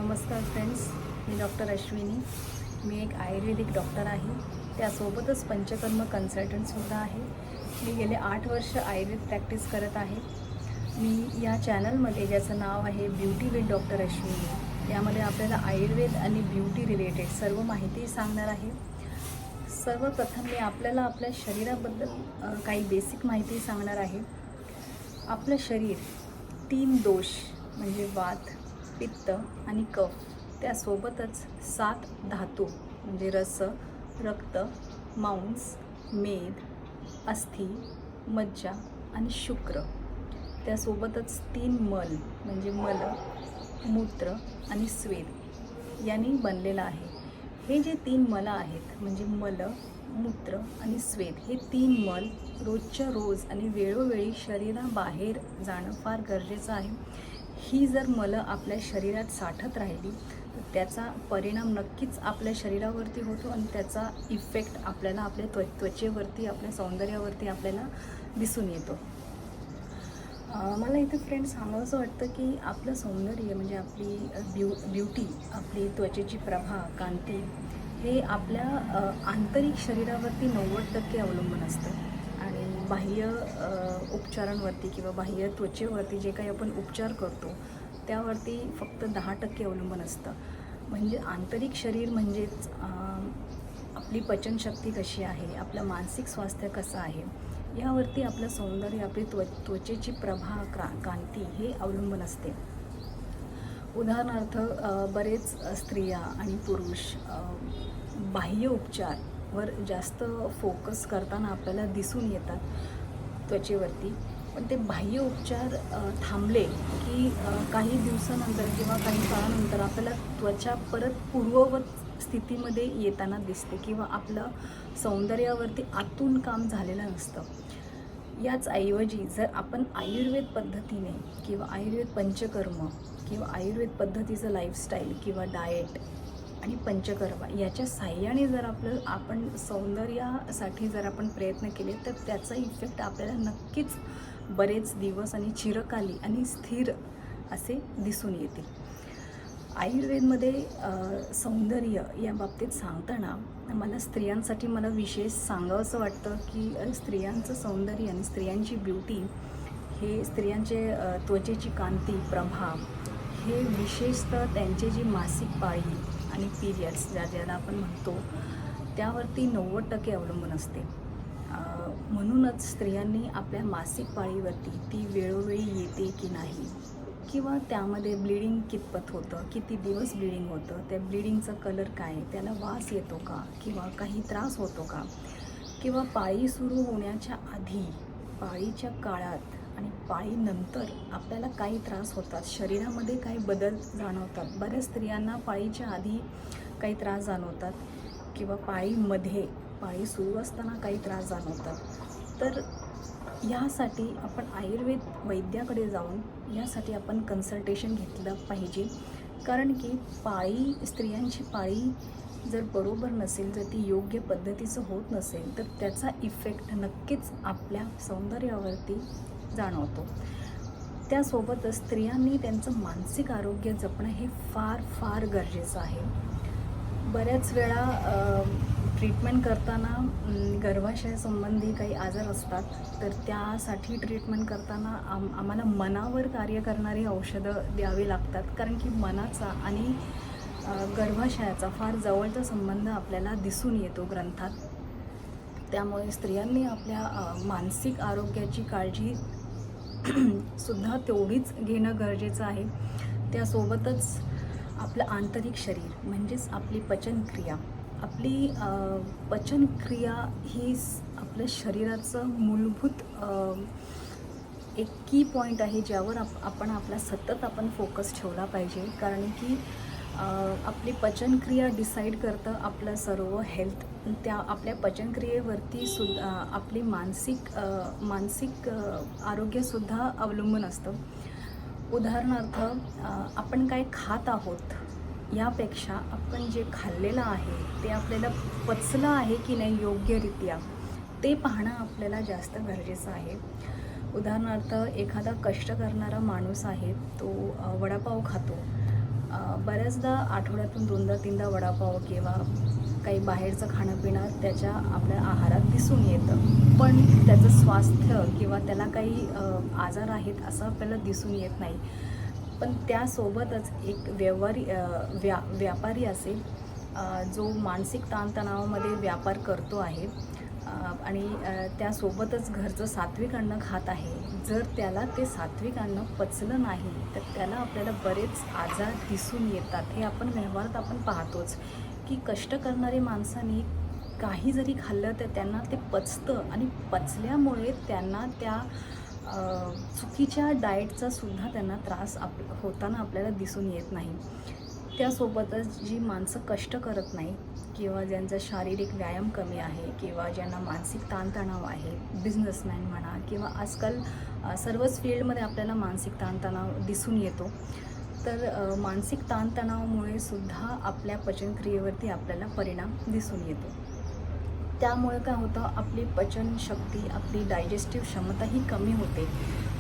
नमस्कार फ्रेंड्स, मी डॉक्टर अश्विनी. मी एक आयुर्वेदिक डॉक्टर आहे. त्यासोबतच पंचकर्म कन्सल्टंटसुद्धा आहे. मी गेले 8 वर्ष आयुर्वेद प्रॅक्टिस करत आहे. मी या चॅनलमध्ये ज्याचं नाव आहे ब्युटी विथ डॉक्टर अश्विनी, यामध्ये आपल्याला आयुर्वेद आणि ब्युटी रिलेटेड सर्व माहिती सांगणार आहे. सर्वप्रथम मी आपल्याला आपल्या शरीराबद्दल काही बेसिक माहिती सांगणार आहे. आपलं शरीर 3 दोष म्हणजे वात, पित्त आणि कफ, त्यासोबतच 7 धातू म्हणजे रस, रक्त, मांस, मेद, अस्थि, मज्जा आणि शुक्र, त्यासोबतच 3 मल म्हणजे मल, मूत्र आणि स्वेद यांनी बनलेलं आहे. हे जे 3 मल आहेत म्हणजे मल, मूत्र आणि स्वेद, हे 3 मल रोजच्या रोज आणि वेळोवेळी शरीराबाहेर जाणं फार गरजेचं आहे. ही जर मलं आपल्या शरीरात साठत राहिली तर त्याचा परिणाम नक्कीच आपल्या शरीरावरती होतो आणि त्याचा इफेक्ट आपल्याला आपल्या त्वचेवरती, आपल्या सौंदर्यावरती आपल्याला दिसून येतो. मला इथे फ्रेंड्स सांगावंसं वाटतं की आपलं सौंदर्य म्हणजे आपली ब्युटी, आपली त्वचेची प्रभा, कांती हे आपल्या आंतरिक शरीरावरती 90% अवलंबून असतं आणि बाह्य उपचारांवरती किंवा बाह्य त्वचेवरती जे काही आपण उपचार करतो त्यावरती फक्त 10% अवलंबून असतं. म्हणजे आंतरिक शरीर म्हणजेच आपली पचनशक्ती कशी आहे, आपलं मानसिक स्वास्थ्य कसं आहे, यावरती आपलं सौंदर्य, आपली त्वचेची प्रभा, कांती हे अवलंबून असते. उदाहरणार्थ बरेच स्त्रिया आणि पुरुष बाह्य उपचारवर जास्त फोकस करताना आपल्याला दिसून येतात त्वचेवरती. पण ते बाह्य उपचार थांबले की काही दिवसानंतर किंवा काही काळानंतर आपल्याला त्वचा परत पूर्ववत स्थितीमध्ये येताना दिसते किंवा आपलं सौंदर्यावरती आतून काम झालेलं नसतं. याच ऐवजी जर आपण आयुर्वेद पद्धतीने किंवा आयुर्वेद पंचकर्म किंवा आयुर्वेद पद्धतीचं लाईफस्टाईल किंवा डाएट आणि पंचकर्म याच्या साह्याने जर आपण सौंदर्यासाठी जर आपण प्रयत्न केले तर त्याचा इफेक्ट आपल्याला नक्कीच बरेच दिवस आणि चिरकाली आणि स्थिर असे दिसून येतील. आयुर्वेदमध्ये सौंदर्य या बाबतीत सांगताना मला स्त्रियांसाठी विशेष सांगावंसं वाटतं की स्त्रियांचं सौंदर्य आणि स्त्रियांची ब्युटी हे स्त्रियांचे त्वचेची कांती, प्रभा हे विशेषतः त्यांची जी मासिक पाळी आणि पिरियड्स ज्याला आपण म्हणतो त्यावरती 90% अवलंबून असते. म्हणूनच स्त्रियांनी आपल्या मासिक पाळीवरती ती वेळोवेळी येते की नाही किंवा त्यामध्ये ब्लिडिंग कितपत होतं, किती दिवस ब्लिडिंग होतं, त्या ब्लिडिंगचा कलर काय, त्याला वास येतो का किंवा काही त्रास होतो का, किंवा पाळी सुरू होण्याच्या आधी, पाळीच्या काळात आणि पाळीनंतर आपल्याला काही त्रास होतात, शरीरामध्ये काही बदल जाणवतात. बऱ्याच स्त्रियांना पाळीच्या आधी काही त्रास जाणवतात किंवा पाळी सुरू असताना काही त्रास जाणवतात. तर यासाठी आपण आयुर्वेद वैद्याकडे जाऊन यासाठी आपण कन्सल्टेशन घेतलं पाहिजे. कारण की स्त्रियांची पाळी जर बरोबर नसेल, जर ती योग्य पद्धतीचं होत नसेल तर त्याचा इफेक्ट नक्कीच आपल्या सौंदर्यावरती जाणवतो. त्यासोबतच स्त्रियांनी त्यांचं मानसिक आरोग्य जपणं हे फार फार गरजेचं आहे. बऱ्याच वेळा ट्रीटमेंट करताना गर्भाशयासंबंधी काही आजार असतात तर त्यासाठी ट्रीटमेंट करताना आम्हाला मनावर कार्य करणारी औषधं द्यावी लागतात. कारण की मनाचा आणि गर्भाशयाचा फार जवळचा संबंध आपल्याला दिसून येतो ग्रंथात. त्यामुळे स्त्रियांनी आपल्या मानसिक आरोग्याची काळजी सुद्धा तेवढीच घेणं गरजेचं आहे. त्यासोबतच आपलं आंतरिक शरीर म्हणजेच आपली पचनक्रिया ही आपल्या शरीराचं मूलभूत एक की पॉईंट आहे ज्यावर आपण सतत फोकस ठेवला पाहिजे. कारण की आपली पचनक्रिया डिसाईड करतं आपलं सर्व हेल्थ. त्या आपल्या पचनक्रियेवरती सुद्धा आपली मानसिक आरोग्यसुद्धा अवलंबून असतं. उदाहरणार्थ आपण काय खात आहोत यापेक्षा आपण जे खाल्लेलं आहे ते आपल्याला पचलं आहे की नाही योग्यरित्या ते पाहणं आपल्याला जास्त गरजेचं आहे. उदाहरणार्थ एखादा कष्ट करणारा माणूस आहे, तो वडापाव खातो बऱ्याचदा आठवड्यातून 2दा-3दा वडापाव किंवा काही बाहेरचं खाणं-पिणं त्याच्या आपल्या आहारात दिसून येतं, पण त्याचं स्वास्थ्य किंवा त्याला काही आजार आहेत असं आपल्याला दिसून येत नाही. पण त्यासोबतच एक व्यापारी असेल जो मानसिक ताणतणावामध्ये व्यापार करतो आहे आणि त्यासोबतच घरचं सात्विक अन्न खात आहे. जर त्याला ते सात्विक अन्न पचलं नाही तर त्याला आपल्याला बरेच आजार दिसून येतात. हे आपण व्यवहारात आपण पाहतोच की कष्ट करणारी माणसांनी काही जरी खाल्लं तर त्यांना ते पचतं आणि पचल्यामुळे त्यांना त्या चुकीच्या डाएटचा सुद्धा त्यांना त्रास होताना आपल्याला दिसून येत नाही. त्यासोबतच जी माणसं कष्ट करत नाही किंवा ज्यांचा शारीरिक व्यायाम कमी आहे किंवा ज्यांना मानसिक ताणतणाव आहे, बिझनेसमॅन म्हणा किंवा आजकाल सर्वच फील्डमध्ये आपल्याला मानसिक ताणतणाव दिसून येतो. तर मानसिक ताणतणावामुळे सुद्धा आपल्या पचनक्रियेवरती आपल्याला परिणाम दिसून येतो. त्यामुळे काय होतं, आपली पचनशक्ती, आपली डायजेस्टिव्ह क्षमता ही कमी होते.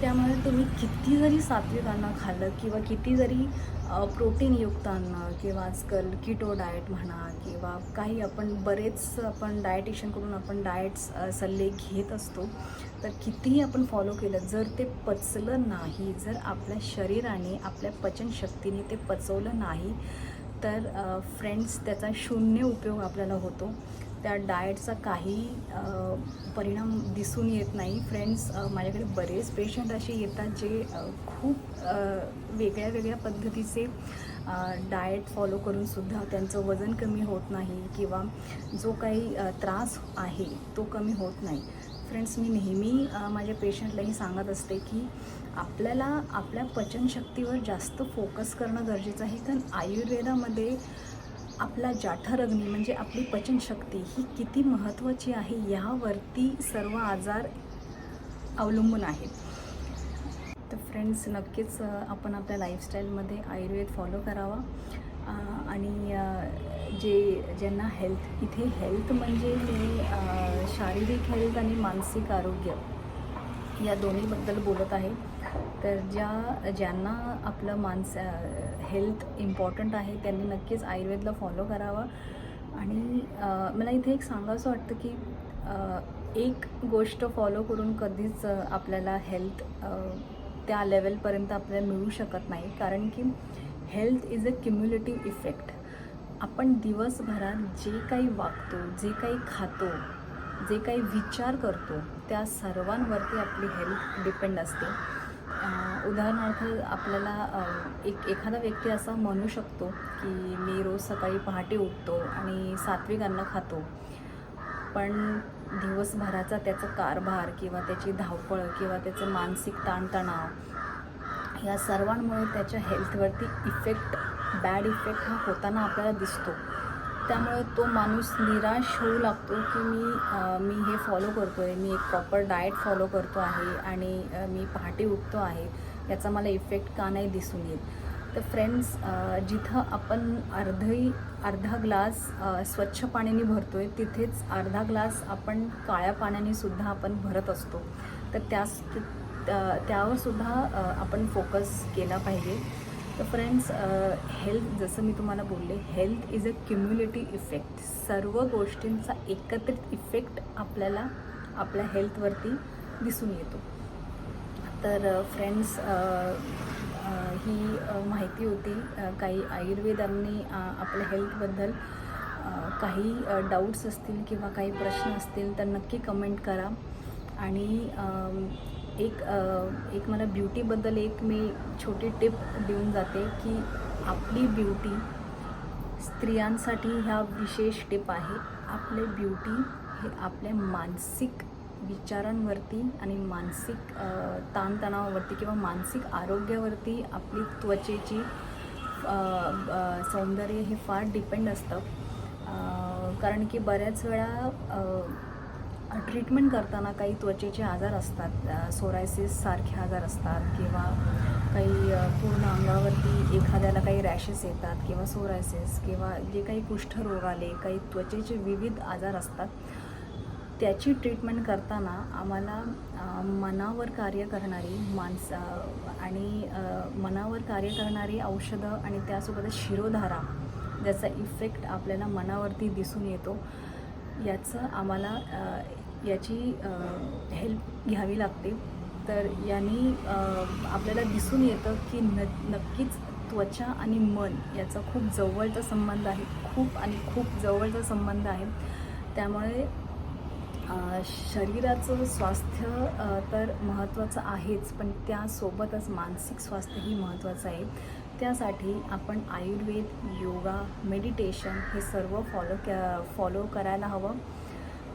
त्यामुळे तुम्ही किती जरी सात्विक अन्न खाल्लं किंवा किती जरी प्रोटीनयुक्त अन्न किंवा आजकाल कीटो डाएट म्हणा किंवा काही आपण डायटिशियनकडून आपण डाएट्स सल्ले घेत असतो, तर कितीही आपण फॉलो केलं, जर ते पचलं नाही, जर आपल्या शरीराने आपल्या पचनशक्तीने ते पचवलं नाही तर फ्रेंड्स त्याचा शून्य उपयोग आपल्याला होतो. त्या डाएटचा काही परिणाम दिसून येत नाही. फ्रेंड्स, माझ्याकडे बरेच पेशंट असे येतात जे खूप वेगळ्या पद्धतीचे डाएट फॉलो करूनसुद्धा त्यांचं वजन कमी होत नाही किंवा जो काही त्रास आहे तो कमी होत नाही. फ्रेंड्स, मी नेहमी माझ्या पेशंटलाही सांगत असते की आपल्याला आपल्या पचनशक्तीवर जास्त फोकस करणं गरजेचं आहे. कारण आयुर्वेदामध्ये आपला जाठरअग्नी म्हणजे आपली पचनशक्ती ही किती महत्त्वाची आहे यावरती सर्व आजार अवलंबून आहेत. तर फ्रेंड्स, नक्कीच आपण आपल्या लाईफस्टाईलमध्ये आयुर्वेद फॉलो करावा आणि ज्यांना इथे हेल्थ म्हणजे मी शारीरिक हेल्थ आणि मानसिक आरोग्य या दोन्हीबद्दल बोलत आहे. तर ज्यांना आपलं हेल्थ इम्पॉर्टंट आहे त्यांनी नक्कीच आयुर्वेदला फॉलो करावं. आणि मला इथे एक सांगावंसं वाटतं की एक गोष्ट फॉलो करून कधीच आपल्याला हेल्थ त्या लेवलपर्यंत आपल्याला मिळू शकत नाही. कारण की health is a cumulative effect. आपण दिवसभरात जे काही वागतो, जे काही खातो, जे काही विचार करतो त्या सर्वांवरती आपली हेल्थ डिपेंड असते. उदाहरणार्थ आपल्याला एखादा व्यक्ती असा म्हणू शकतो की मी रोज सकाळी पहाटे उठतो आणि सात्विक अन्न खातो, पण दिवसभराचा त्याचा कारभार किंवा त्याची धावपळ किंवा त्याचं मानसिक ताणतणाव या सर्वांमुळे त्याच्या हेल्थवरती बॅड इफेक्ट हा होताना आपल्याला दिसतो. त्यामुळे तो माणूस निराश होऊ लागतो की मी हे फॉलो करतो आहे, मी एक प्रॉपर डाएट फॉलो करतो आहे आणि मी पहाटे उठतो आहे, याचा मला इफेक्ट का नाही दिसून येत. तर फ्रेंड्स, जिथं आपण अर्धा ग्लास स्वच्छ पाण्याने भरतो आहे तिथेच अर्धा ग्लास आपण काळ्या पाण्याने सुद्धा आपण भरत असतो. तर त्यावर सुद्धा आपण फोकस केला पाहिजे. तर फ्रेंड्स, हेल्थ जसं मी तुम्हाला बोलले, health is a cumulative effect. सर्व गोष्टींचा एकत्रित इफेक्ट आपल्याला आपल्या हेल्थवरती दिसून येतो. तर फ्रेंड्स, ही माहिती होती. काही आयुर्वेदांनी आपल्या हेल्थबद्दल काही डाऊट्स असतील किंवा काही प्रश्न असतील तर नक्की कमेंट करा. आणि एक मला ब्युटीबद्दल मी छोटी टिप देऊन जाते की आपली ब्युटी स्त्रियांसाठी ह्या विशेष टिप आहे. आपले ब्युटी हे आपल्या मानसिक विचारांवरती आणि मानसिक ताणतणावावरती किंवा मानसिक आरोग्यावरती आपली त्वचेची सौंदर्य हे फार डिपेंड असतं. कारण की बऱ्याच वेळा ट्रीटमेंट करताना काही त्वचेचे आजार असतात, सोरायसिससारखे आजार असतात किंवा काही पूर्ण अंगावरती एखाद्याला काही रॅशेस येतात किंवा सोरायसिस किंवा जे काही कुष्ठरोग आले, काही त्वचेचे विविध आजार असतात. त्याची ट्रीटमेंट करताना आम्हाला मनावर कार्य करणारी आणि मनावर कार्य करणारी औषधं आणि त्यासोबतच शिरोधारा ज्याचा इफेक्ट आपल्याला मनावरती दिसून येतो याचं आम्हाला याची हेल्प घ्यावी लागते. तर यांनी आपल्याला दिसून येतं की नक्कीच त्वचा आणि मन याचा खूप जवळचा संबंध आहे, खूप जवळचा संबंध आहे. त्यामुळे शरीराचं स्वास्थ्य तर महत्त्वाचं आहेच, पण त्यासोबतच मानसिक स्वास्थ्यही महत्त्वाचं आहे. त्यासाठी आपण आयुर्वेद, योगा, मेडिटेशन हे सर्व फॉलो करायला हवं.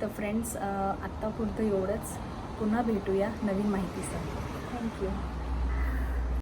तर फ्रेंड्स, आत्तापुरतं एवढंच. पुन्हा भेटूया नवीन माहितीसह. थँक्यू.